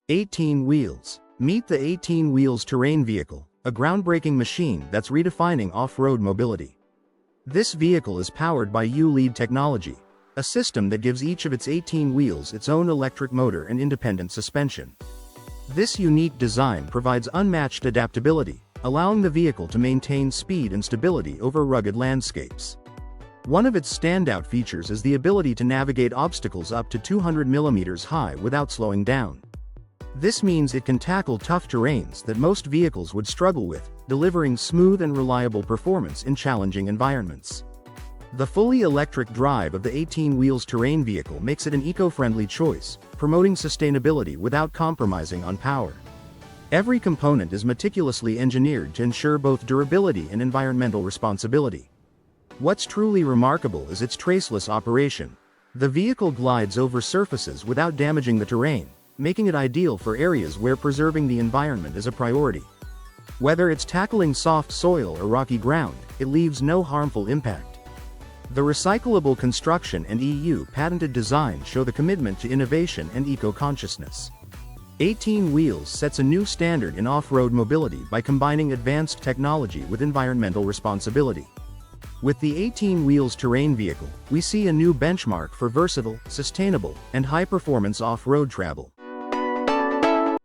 18 Wheels. Meet the 18 Wheels terrain vehicle, a groundbreaking machine that's redefining off-road mobility. This vehicle is powered by U-Lead technology, a system that gives each of its 18 wheels its own electric motor and independent suspension. This unique design provides unmatched adaptability, allowing the vehicle to maintain speed and stability over rugged landscapes. One of its standout features is the ability to navigate obstacles up to 200 millimeters high without slowing down. This means it can tackle tough terrains that most vehicles would struggle with, delivering smooth and reliable performance in challenging environments. The fully electric drive of the 18 Wheels terrain vehicle makes it an eco-friendly choice, promoting sustainability without compromising on power. Every component is meticulously engineered to ensure both durability and environmental responsibility. What's truly remarkable is its traceless operation. The vehicle glides over surfaces without damaging the terrain, making it ideal for areas where preserving the environment is a priority. Whether it's tackling soft soil or rocky ground, it leaves no harmful impact. The recyclable construction and EU patented design show the commitment to innovation and eco-consciousness. 18 Wheels sets a new standard in off-road mobility by combining advanced technology with environmental responsibility. With the 18 Wheels terrain vehicle, we see a new benchmark for versatile, sustainable, and high-performance off-road travel.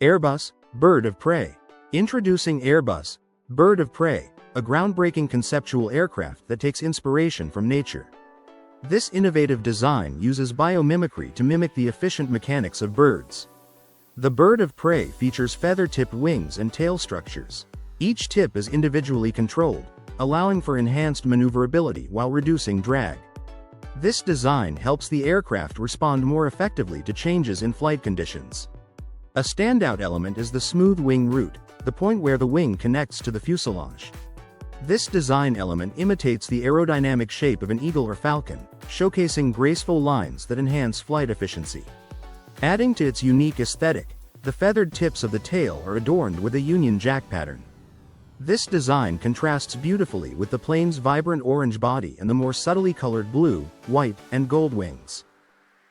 Airbus Bird of Prey. Introducing Airbus Bird of Prey, a groundbreaking conceptual aircraft that takes inspiration from nature. This innovative design uses biomimicry to mimic the efficient mechanics of birds. The Bird of Prey features feather-tipped wings and tail structures. Each tip is individually controlled, allowing for enhanced maneuverability while reducing drag. This design helps the aircraft respond more effectively to changes in flight conditions. A standout element is the smooth wing root, the point where the wing connects to the fuselage. This design element imitates the aerodynamic shape of an eagle or falcon, showcasing graceful lines that enhance flight efficiency. Adding to its unique aesthetic, the feathered tips of the tail are adorned with a Union Jack pattern. This design contrasts beautifully with the plane's vibrant orange body and the more subtly colored blue, white, and gold wings.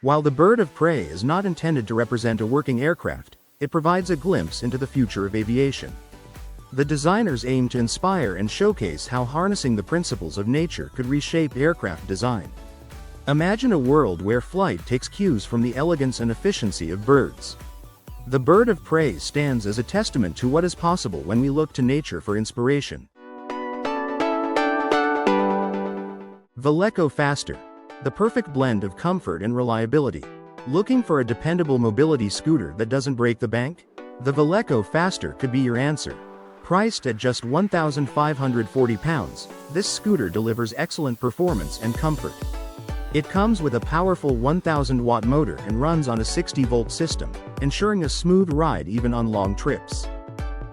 While the Bird of Prey is not intended to represent a working aircraft, it provides a glimpse into the future of aviation. The designers aim to inspire and showcase how harnessing the principles of nature could reshape aircraft design. Imagine a world where flight takes cues from the elegance and efficiency of birds. The Bird of Prey stands as a testament to what is possible when we look to nature for inspiration. Veleco Faster. The perfect blend of comfort and reliability. Looking for a dependable mobility scooter that doesn't break the bank? The Veleco Faster could be your answer. Priced at just £1,540, this scooter delivers excellent performance and comfort. It comes with a powerful 1000-watt motor and runs on a 60-volt system, ensuring a smooth ride even on long trips.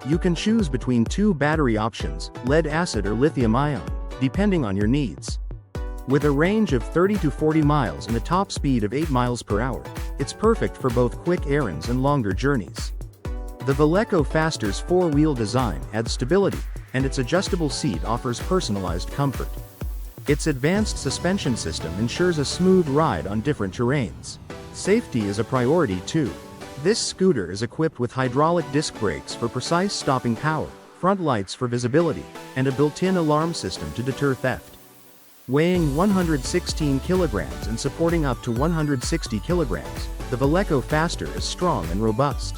You can choose between two battery options, lead-acid or lithium-ion, depending on your needs. With a range of 30 to 40 miles and a top speed of 8 miles per hour, it's perfect for both quick errands and longer journeys. The Veleco Faster's four-wheel design adds stability, and its adjustable seat offers personalized comfort. Its advanced suspension system ensures a smooth ride on different terrains. Safety is a priority too. This scooter is equipped with hydraulic disc brakes for precise stopping power, front lights for visibility, and a built-in alarm system to deter theft. Weighing 116 kilograms and supporting up to 160 kilograms, the Veleco Faster is strong and robust.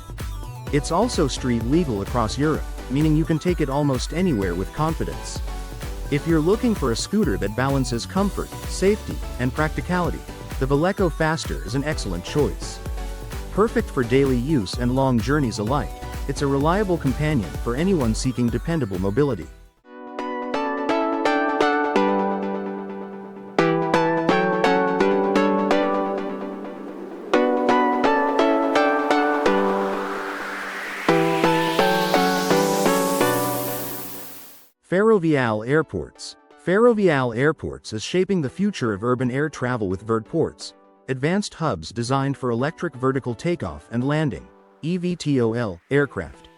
It's also street legal across Europe, meaning you can take it almost anywhere with confidence. If you're looking for a scooter that balances comfort, safety, and practicality, the Veleco Faster is an excellent choice. Perfect for daily use and long journeys alike, it's a reliable companion for anyone seeking dependable mobility. Ferrovial Airports. Ferrovial Airports is shaping the future of urban air travel with Verte Ports, advanced hubs designed for electric vertical takeoff and landing (eVTOL) aircraft.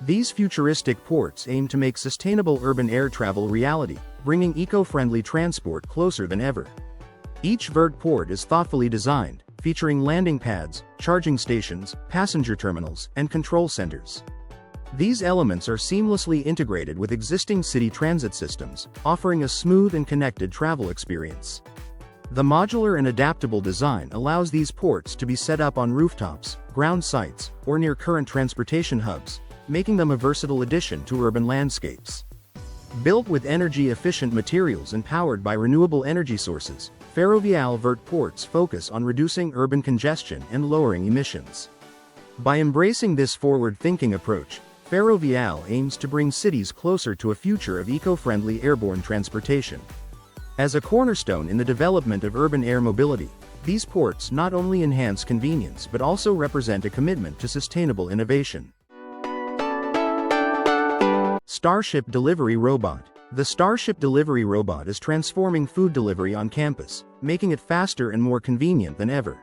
These futuristic ports aim to make sustainable urban air travel reality, bringing eco-friendly transport closer than ever. Each Verte port is thoughtfully designed, featuring landing pads, charging stations, passenger terminals, and control centers. These elements are seamlessly integrated with existing city transit systems, offering a smooth and connected travel experience. The modular and adaptable design allows these ports to be set up on rooftops, ground sites, or near current transportation hubs, making them a versatile addition to urban landscapes. Built with energy-efficient materials and powered by renewable energy sources, Ferrovial Verte Ports focus on reducing urban congestion and lowering emissions. By embracing this forward-thinking approach, Ferrovial aims to bring cities closer to a future of eco-friendly airborne transportation. As a cornerstone in the development of urban air mobility, these ports not only enhance convenience but also represent a commitment to sustainable innovation. Starship Delivery Robot. The Starship Delivery Robot is transforming food delivery on campus, making it faster and more convenient than ever.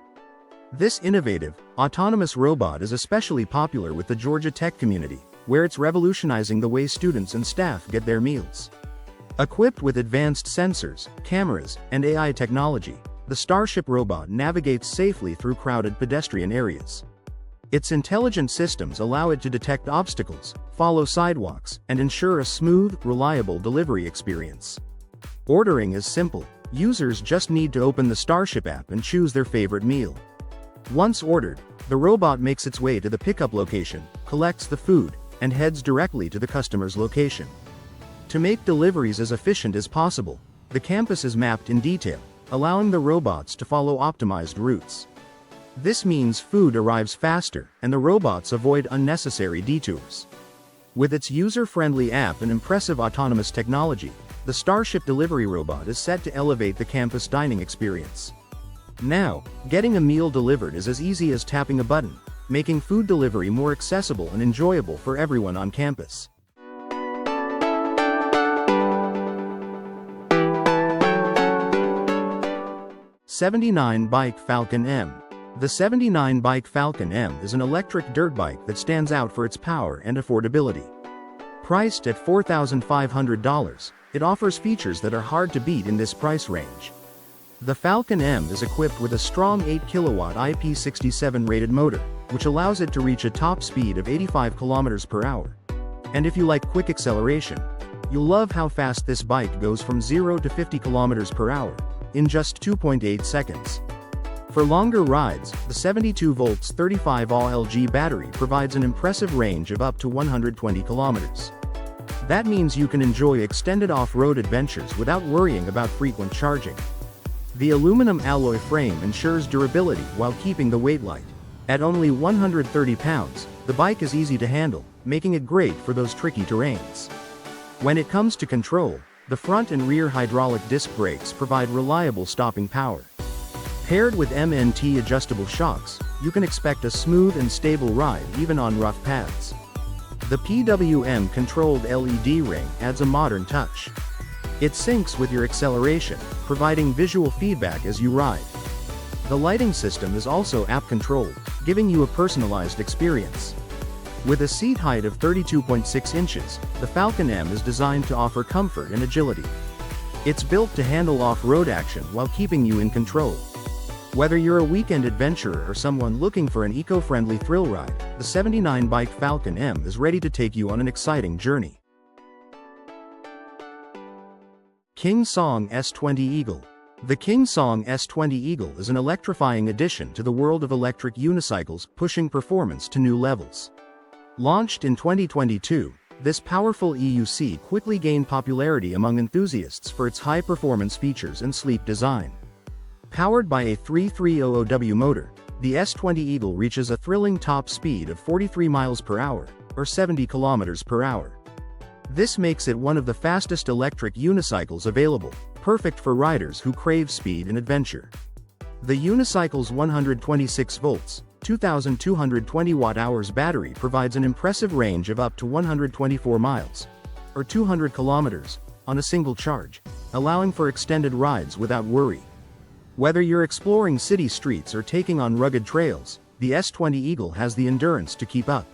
This innovative, autonomous robot is especially popular with the Georgia tech community, where it's revolutionizing the way students and staff get their meals. Equipped with advanced sensors, cameras, and AI technology, the Starship robot navigates safely through crowded pedestrian areas. Its intelligent systems allow it to detect obstacles, follow sidewalks, and ensure a smooth, reliable delivery experience. Ordering is simple. Users just need to open the Starship app and choose their favorite meal. Once ordered, the robot makes its way to the pickup location, collects the food, and heads directly to the customer's location. To make deliveries as efficient as possible, the campus is mapped in detail, allowing the robots to follow optimized routes. This means food arrives faster, and the robots avoid unnecessary detours. With its user-friendly app and impressive autonomous technology, the Starship Delivery Robot is set to elevate the campus dining experience. Now, getting a meal delivered is as easy as tapping a button, making food delivery more accessible and enjoyable for everyone on campus. '79 Bike Falcon M. The '79 Bike Falcon M is an electric dirt bike that stands out for its power and affordability. Priced at $4,500, it offers features that are hard to beat in this price range. The Falcon M is equipped with a strong 8 kW IP67 rated motor, which allows it to reach a top speed of 85 km per hour. And if you like quick acceleration, you'll love how fast this bike goes from 0 to 50 km per hour in just 2.8 seconds. For longer rides, the 72 volts 35 Ah battery provides an impressive range of up to 120 kilometers. That means you can enjoy extended off-road adventures without worrying about frequent charging. The aluminum alloy frame ensures durability while keeping the weight light. At only 130 pounds, the bike is easy to handle, making it great for those tricky terrains. When it comes to control, the front and rear hydraulic disc brakes provide reliable stopping power. Paired with MNT adjustable shocks, you can expect a smooth and stable ride even on rough paths. The PWM-controlled LED ring adds a modern touch. It syncs with your acceleration, providing visual feedback as you ride. The lighting system is also app-controlled, giving you a personalized experience. With a seat height of 32.6 inches, the Falcon M is designed to offer comfort and agility. It's built to handle off-road action while keeping you in control. Whether you're a weekend adventurer or someone looking for an eco-friendly thrill ride, the '79 Bike Falcon M is ready to take you on an exciting journey. King Song S20 Eagle. The King Song S20 Eagle is an electrifying addition to the world of electric unicycles, pushing performance to new levels. Launched in 2022, this powerful EUC quickly gained popularity among enthusiasts for its high-performance features and sleek design. Powered by a 3300W motor, the S20 Eagle reaches a thrilling top speed of 43 miles per hour, or 70 kilometers per hour. This makes it one of the fastest electric unicycles available, perfect for riders who crave speed and adventure. The unicycle's 126 volts, 2,220 watt-hours battery provides an impressive range of up to 124 miles, or 200 kilometers, on a single charge, allowing for extended rides without worry. Whether you're exploring city streets or taking on rugged trails, the S20 Eagle has the endurance to keep up.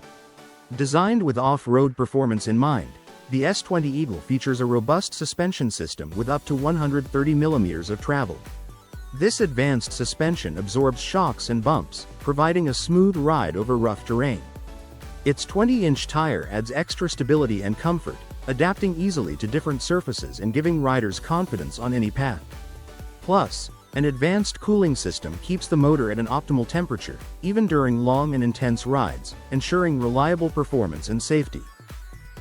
Designed with off-road performance in mind, the S20 Eagle features a robust suspension system with up to 130 millimeters of travel. This advanced suspension absorbs shocks and bumps, providing a smooth ride over rough terrain. Its 20-inch tire adds extra stability and comfort, adapting easily to different surfaces and giving riders confidence on any path. Plus, an advanced cooling system keeps the motor at an optimal temperature, even during long and intense rides, ensuring reliable performance and safety.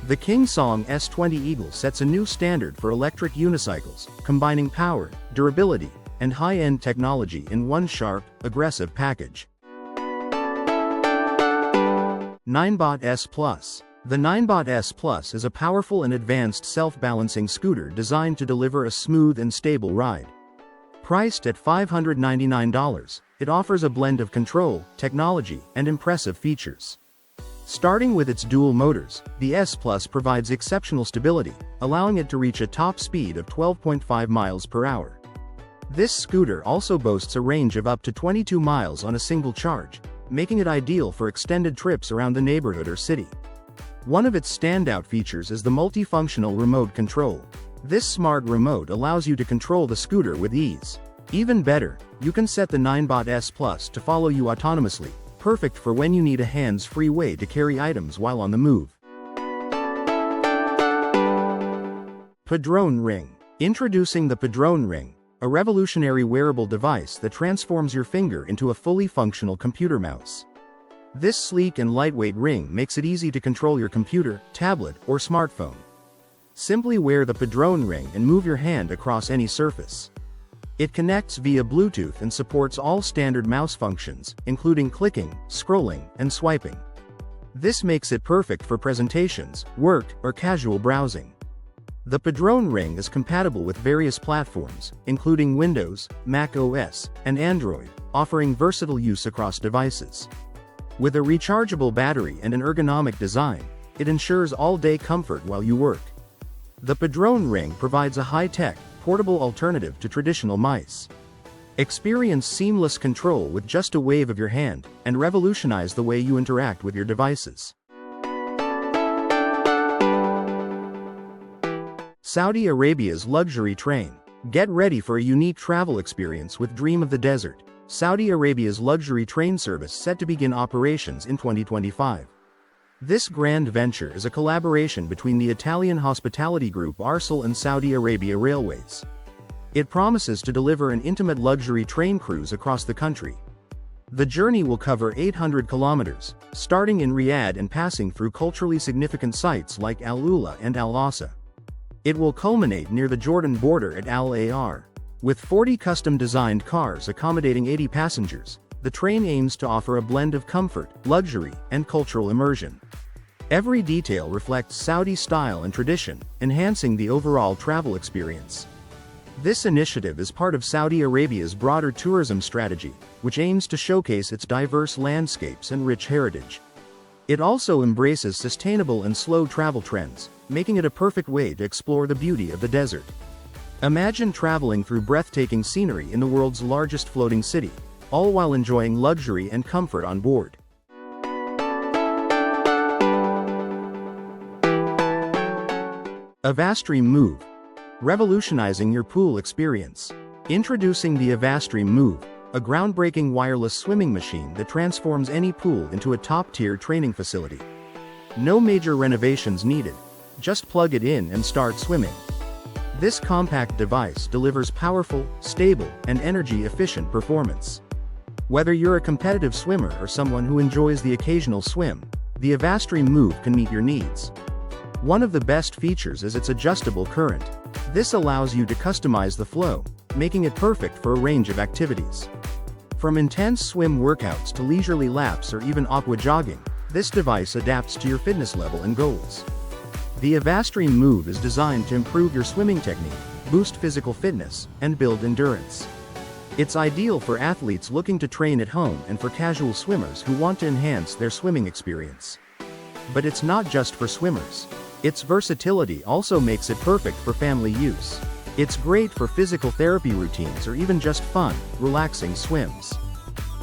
The King Song S20 Eagle sets a new standard for electric unicycles, combining power, durability, and high-end technology in one sharp, aggressive package. Ninebot S-Plus. The Ninebot S-Plus is a powerful and advanced self-balancing scooter designed to deliver a smooth and stable ride. Priced at $599, it offers a blend of control, technology, and impressive features. Starting with its dual motors, the S-Plus provides exceptional stability, allowing it to reach a top speed of 12.5 miles per hour. This scooter also boasts a range of up to 22 miles on a single charge, making it ideal for extended trips around the neighborhood or city. One of its standout features is the multifunctional remote control. This smart remote allows you to control the scooter with ease. Even better, you can set the Ninebot S-Plus to follow you autonomously, perfect for when you need a hands-free way to carry items while on the move. Padrone Ring. Introducing the Padrone Ring, a revolutionary wearable device that transforms your finger into a fully functional computer mouse. This sleek and lightweight ring makes it easy to control your computer, tablet, or smartphone. Simply wear the Padrone Ring and move your hand across any surface. It connects via Bluetooth and supports all standard mouse functions, including clicking, scrolling, and swiping. This makes it perfect for presentations, work, or casual browsing. The Padrone Ring is compatible with various platforms, including Windows, Mac OS, and Android, offering versatile use across devices. With a rechargeable battery and an ergonomic design, it ensures all-day comfort while you work. The Padrone Ring provides a high-tech, portable alternative to traditional mice. Experience seamless control with just a wave of your hand, and revolutionize the way you interact with your devices. Saudi Arabia's luxury train. Get ready for a unique travel experience with Dream of the Desert, Saudi Arabia's luxury train service set to begin operations in 2025. This grand venture is a collaboration between the Italian hospitality group Arsal and Saudi Arabia Railways. It promises to deliver an intimate luxury train cruise across the country. The journey will cover 800 kilometers, starting in Riyadh and passing through culturally significant sites like Al Ula and Al Asa. It will culminate near the Jordan border at Al Ar. With 40 custom-designed cars accommodating 80 passengers, the train aims to offer a blend of comfort, luxury, and cultural immersion. Every detail reflects Saudi style and tradition, enhancing the overall travel experience. This initiative is part of Saudi Arabia's broader tourism strategy, which aims to showcase its diverse landscapes and rich heritage. It also embraces sustainable and slow travel trends, making it a perfect way to explore the beauty of the desert. Imagine traveling through breathtaking scenery in the world's largest floating city, all while enjoying luxury and comfort on board. Avastream Move. Revolutionizing your pool experience. Introducing the Avastream Move, a groundbreaking wireless swimming machine that transforms any pool into a top-tier training facility. No major renovations needed. Just plug it in and start swimming. This compact device delivers powerful, stable, and energy-efficient performance. Whether you're a competitive swimmer or someone who enjoys the occasional swim, the Avastream Move can meet your needs. One of the best features is its adjustable current. This allows you to customize the flow, making it perfect for a range of activities. From intense swim workouts to leisurely laps or even aqua jogging, this device adapts to your fitness level and goals. The Avastream Move is designed to improve your swimming technique, boost physical fitness, and build endurance. It's ideal for athletes looking to train at home and for casual swimmers who want to enhance their swimming experience. But it's not just for swimmers. Its versatility also makes it perfect for family use. It's great for physical therapy routines or even just fun, relaxing swims.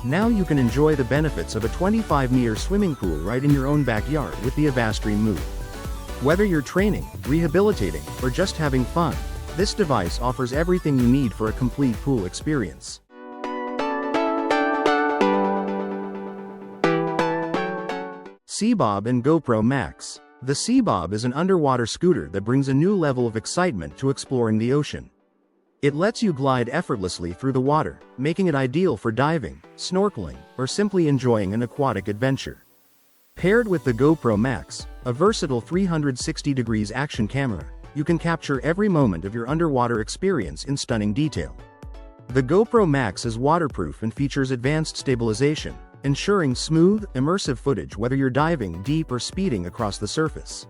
Now you can enjoy the benefits of a 25-meter swimming pool right in your own backyard with the Avastream Move. Whether you're training, rehabilitating, or just having fun, This device offers everything you need for a complete pool experience. Seabob and GoPro Max. The Seabob is an underwater scooter that brings a new level of excitement to exploring the ocean. It lets you glide effortlessly through the water, making it ideal for diving, snorkeling, or simply enjoying an aquatic adventure. Paired with the GoPro Max, a versatile 360-degree action camera, you can capture every moment of your underwater experience in stunning detail. The GoPro Max is waterproof and features advanced stabilization, ensuring smooth, immersive footage whether you're diving deep or speeding across the surface.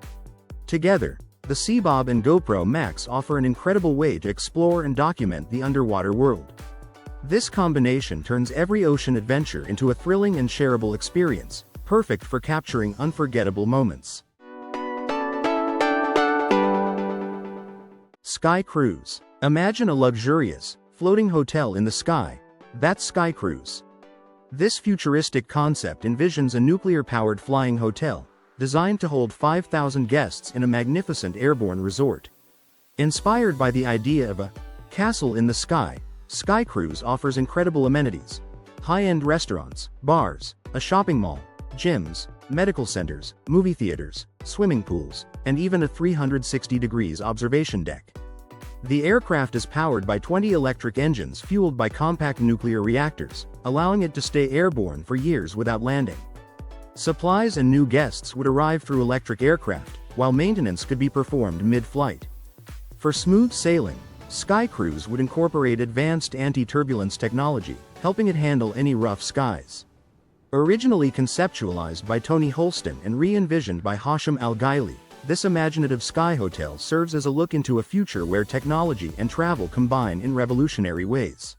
Together, the Seabob and GoPro Max offer an incredible way to explore and document the underwater world. This combination turns every ocean adventure into a thrilling and shareable experience, perfect for capturing unforgettable moments. Sky Cruise. Imagine a luxurious, floating hotel in the sky. That's Sky Cruise. This futuristic concept envisions a nuclear-powered flying hotel, designed to hold 5,000 guests in a magnificent airborne resort. Inspired by the idea of a castle in the sky, Sky Cruise offers incredible amenities: high-end restaurants, bars, a shopping mall, gyms, medical centers, movie theaters, swimming pools, and even a 360-degree observation deck. The aircraft is powered by 20 electric engines fueled by compact nuclear reactors, allowing it to stay airborne for years without landing. Supplies and new guests would arrive through electric aircraft, while maintenance could be performed mid-flight. For smooth sailing, Sky Cruise would incorporate advanced anti-turbulence technology, helping it handle any rough skies. Originally conceptualized by Tony Holston and re-envisioned by Hashim Al-Ghaili, this imaginative sky hotel serves as a look into a future where technology and travel combine in revolutionary ways.